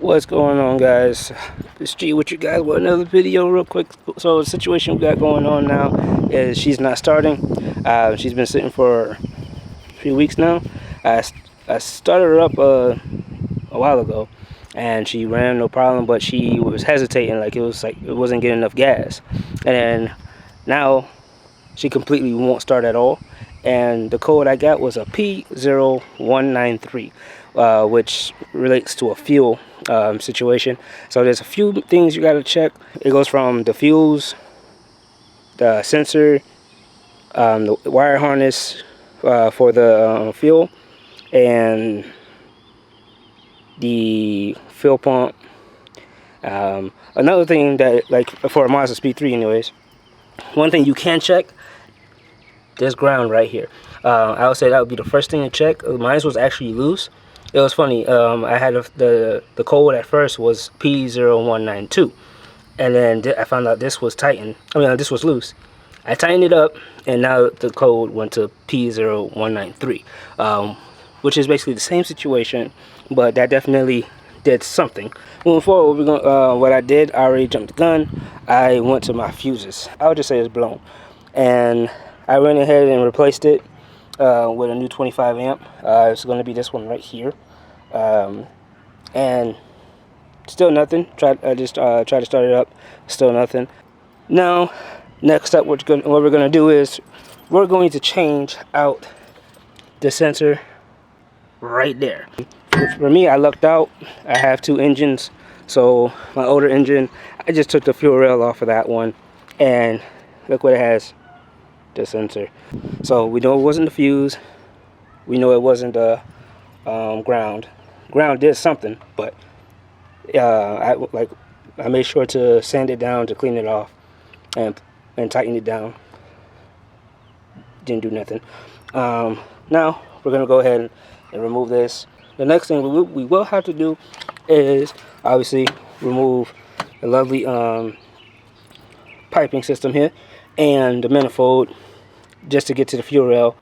What's going on, guys? It's G with you guys with another video real quick. So the situation we got going on now is she's not starting. She's been sitting for 3 weeks now. I started her up a while ago and she ran no problem, but she was hesitating, like it wasn't getting enough gas. And now she completely won't start at all. And the code I got was a P0193, which relates to a fuel situation. So there's a few things you got to check. It goes from the fuse, the sensor, the wire harness for the fuel, and the fuel pump. Another thing that, like for a Mazdaspeed 3 anyways, one thing you can check, this ground right here. I would say that would be the first thing to check. Mine was actually loose. It was funny. I had the code at first was P0192, and then I found out this was tightened. This was loose. I tightened it up, and now the code went to P0193, which is basically the same situation, but that definitely did something. Moving forward, what I did, I already jumped the gun. I went to my fuses. I would just say it's blown, and I went ahead and replaced it with a new 25 amp. It's going to be this one right here, and still nothing. I just tried to start it up, still nothing. Now, next up, what we're going to do is we're going to change out the sensor right there. For me, I lucked out. I have 2 engines, so my older engine, I just took the fuel rail off of that one, and look what it has. The sensor. So we know it wasn't the fuse, we know it wasn't the ground did something, but I made sure to sand it down to clean it off and tighten it down. Didn't do nothing. Now we're gonna go ahead and remove this. The next thing we will have to do is obviously remove the lovely piping system here and the manifold, just to get to the fuel rail.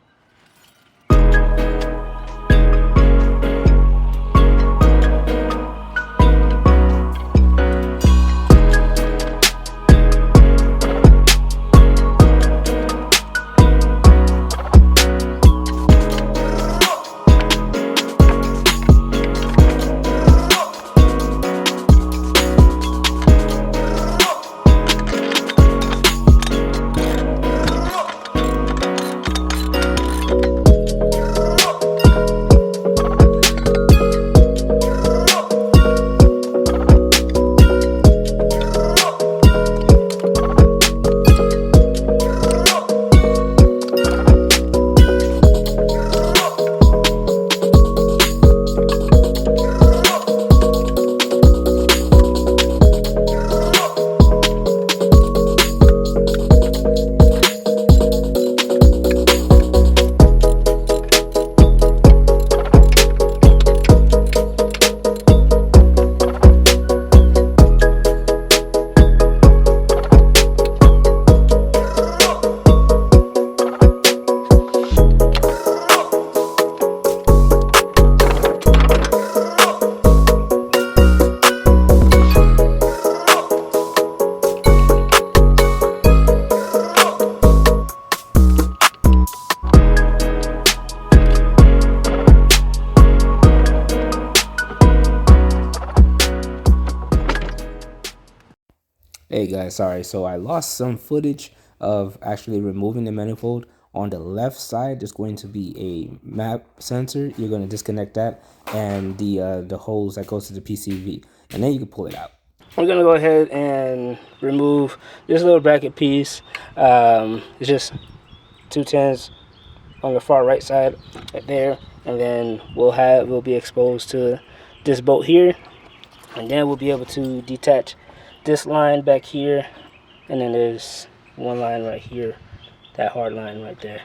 Hey guys, sorry, so I lost some footage of actually removing the manifold. On the left side, there's going to be a map sensor. You're going to disconnect that, and the hose that goes to the PCV, and then you can pull it out. We're going to go ahead and remove this little bracket piece. It's just 210s on the far right side right there, and then we'll be exposed to this bolt here, and then we'll be able to detach this line back here, and then there's one line right here, that hard line right there.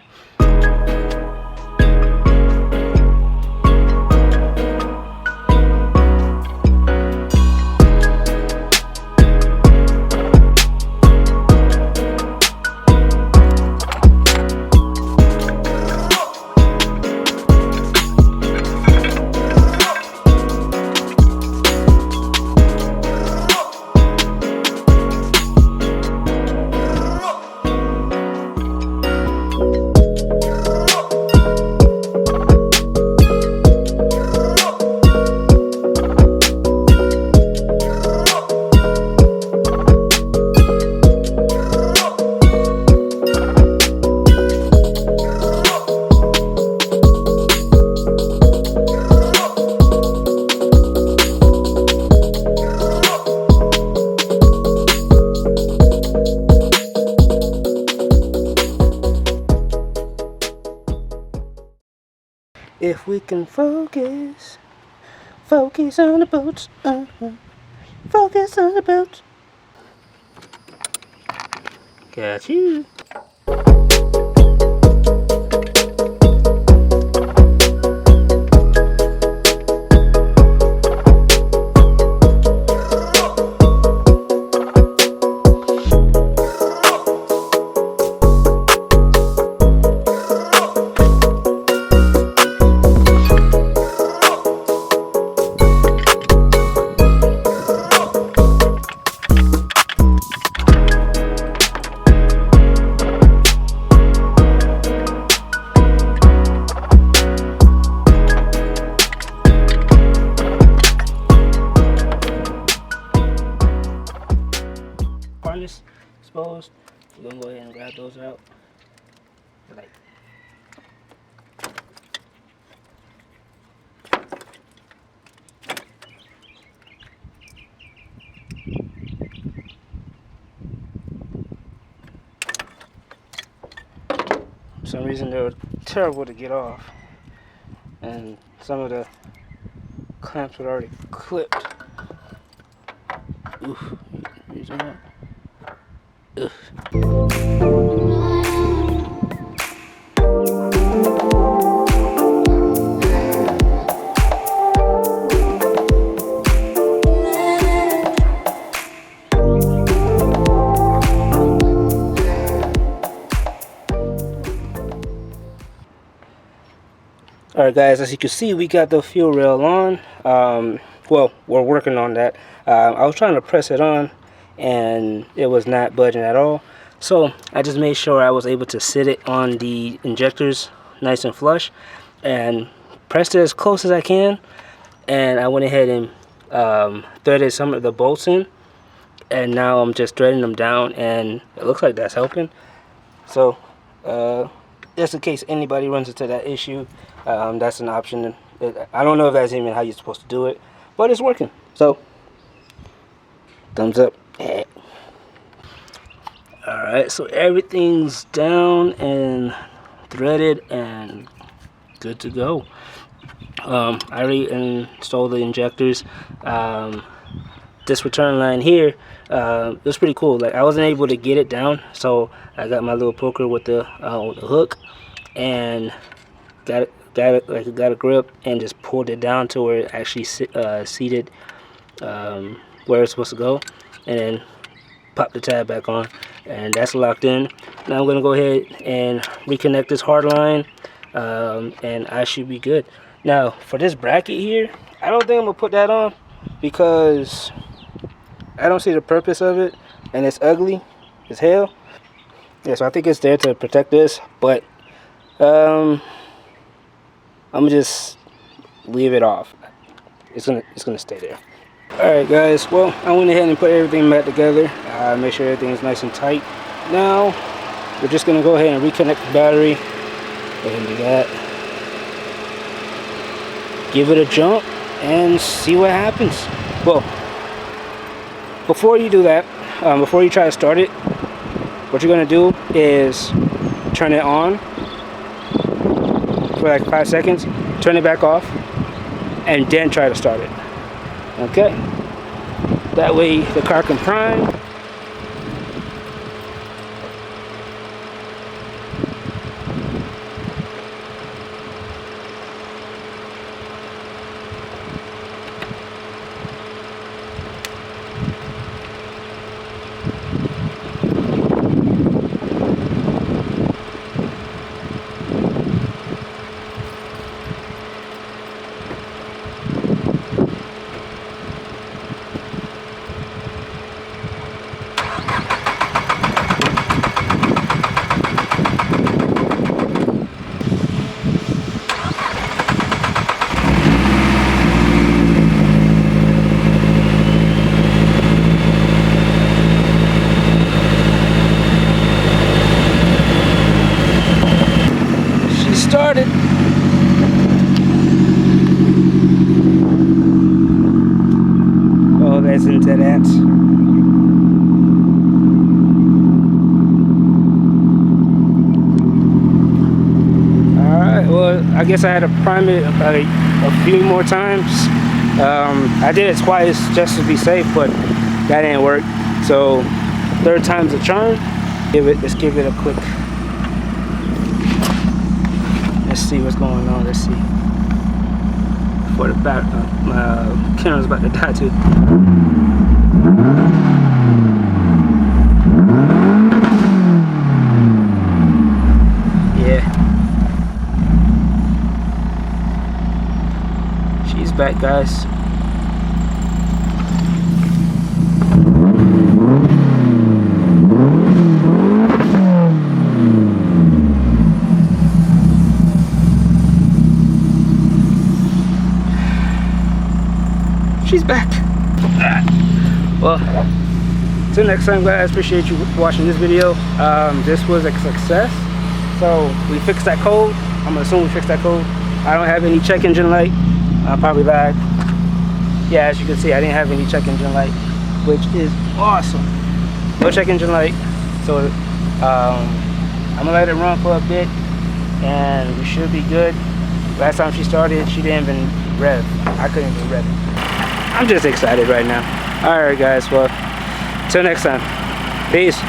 If we can focus, focus on the boats, focus on the boats. Got you. Harness exposed. We're gonna go ahead and grab those out. Like, for some reason they were terrible to get off, and some of the clamps were already clipped. Oof. Using that. Ugh. Alright guys, as you can see, we got the fuel rail on. Well, we're working on that. I was trying to press it on and it was not budging at all. So I just made sure I was able to sit it on the injectors nice and flush and pressed it as close as I can. And I went ahead and threaded some of the bolts in. And now I'm just threading them down and it looks like that's helping. So just in case anybody runs into that issue, that's an option. I don't know if that's even how you're supposed to do it, but it's working. So thumbs up. Alright, so everything's down and threaded and good to go. I already installed the injectors. This return line here, it was pretty cool. Like, I wasn't able to get it down, so I got my little poker with the hook and got a grip and just pulled it down to where it actually seated where it's supposed to go, and then pop the tab back on, and that's locked in. Now I'm gonna go ahead and reconnect this hard line, and I should be good. Now for this bracket here, I don't think I'm gonna put that on because I don't see the purpose of it, and it's ugly as hell. Yeah, so I think it's there to protect this, but I'm gonna just leave it off. It's gonna stay there. Alright guys, well, I went ahead and put everything back together. Make sure everything is nice and tight. Now we're just gonna go ahead and reconnect the battery. Go ahead and do that. Give it a jump and see what happens. Well, before you do that, before you try to start it, what you're gonna do is turn it on for like 5 seconds, turn it back off, and then try to start it. Okay, that way the car can prime. Started. Oh, that's into that. Alright, well, I guess I had to prime it like a few more times. I did it twice just to be safe, but that didn't work. So third time's a charm. Let's give it a quick. Let's see what's going on. Let's see. Before the back, my camera's about to die too. Yeah. She's back, guys. She's back. Well, till next time, guys. Appreciate you watching this video. This was a success. So we fixed that code. I'm gonna assume we fixed that code. I don't have any check engine light. I'll probably lag. Yeah, as you can see, I didn't have any check engine light, which is awesome. No check engine light. So I'm gonna let it run for a bit, and we should be good. Last time she started, she didn't even rev. I couldn't even rev it. I'm just excited right now. Alright guys, well, till next time. Peace.